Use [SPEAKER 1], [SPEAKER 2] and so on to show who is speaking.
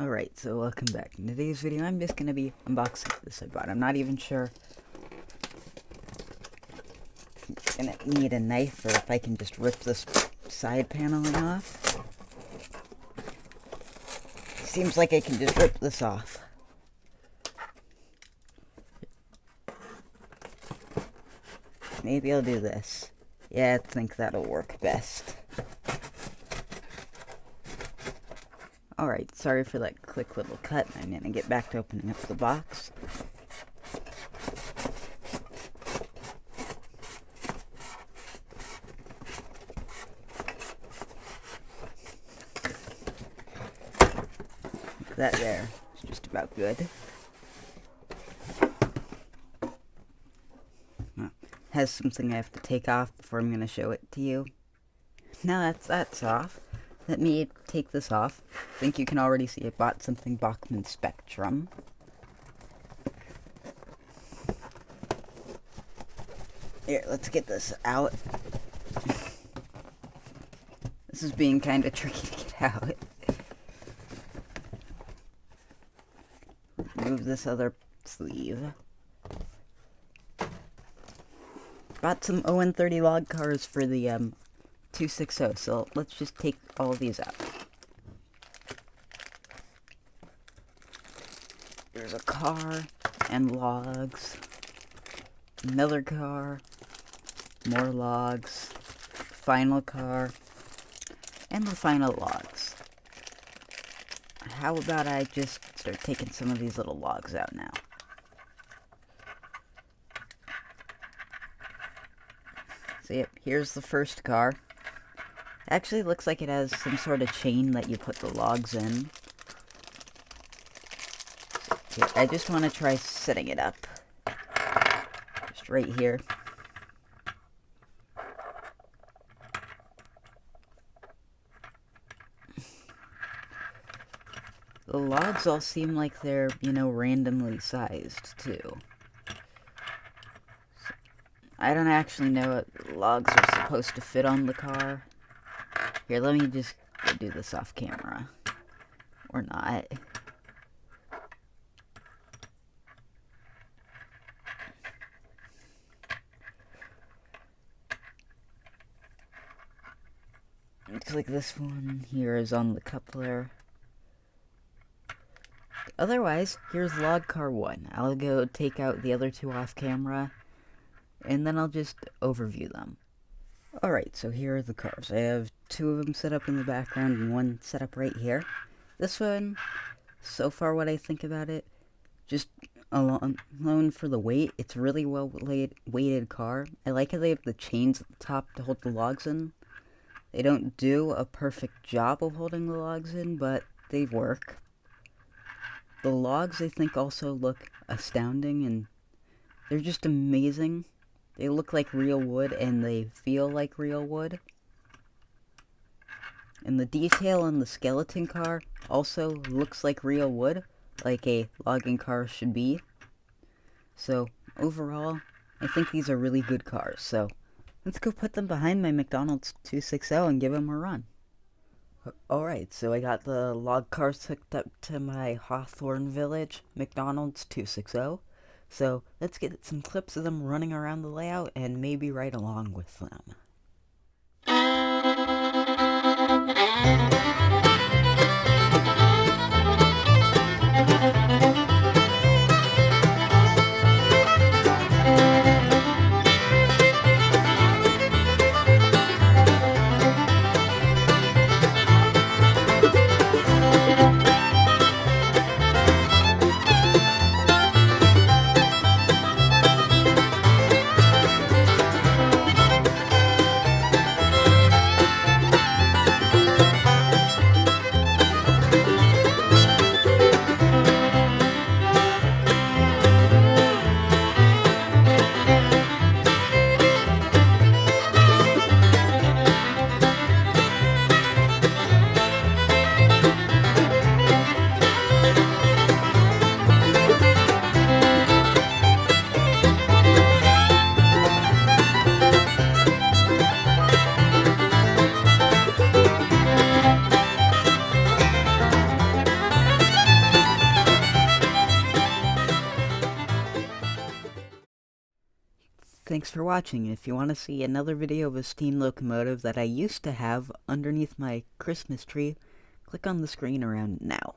[SPEAKER 1] Alright, so welcome back. In today's video, I'm just going to be unboxing this I bought. I'm not even sure if I'm going to need a knife or if I can just rip this side paneling off. Seems like I can just rip this off. Maybe I'll do this. Yeah, I think that'll work best. Alright, sorry for that quick little cut. I'm gonna get back to opening up the box. That there is just about good. Has something I have to take off before I'm gonna show it to you. Now that's off. Let me take this off. I think you can already see I bought something Bachmann Spectrum. Here, let's get this out. This is being kind of tricky to get out. Remove this other sleeve. Bought some on30 log cars for the 260, so let's just take all of these out. There's a car and logs, another car, more logs, final car, and the final logs. How about I just start taking some of these little logs out now? So yep, here's the first car. Actually looks like it has some sort of chain that you put the logs in. Here, I just want to try setting it up. Just right here. The logs all seem like they're, randomly sized, too. I don't actually know what logs are supposed to fit on the car. Here, let me just go do this off camera. Or not. Looks like this one here is on the coupler. Otherwise, here's log car 1. I'll go take out the other two off camera, and then I'll just overview them. Alright, so here are the cars. I have two of them set up in the background and one set up right here. This one, so far what I think about it, just alone for the weight, it's a really well weighted car. I like how they have the chains at the top to hold the logs in. They don't do a perfect job of holding the logs in, but they work. The logs, I think, also look astounding, and they're just amazing. They look like real wood, and they feel like real wood. And the detail on the skeleton car also looks like real wood, like a logging car should be. So, overall, I think these are really good cars. So, let's go put them behind my McDonald's 260 and give them a run. Alright, so I got the log cars hooked up to my Hawthorne Village McDonald's 260. So, let's get some clips of them running around the layout and maybe ride along with them. Thanks for watching. If you want to see another video of a steam locomotive that I used to have underneath my Christmas tree, click on the screen around now.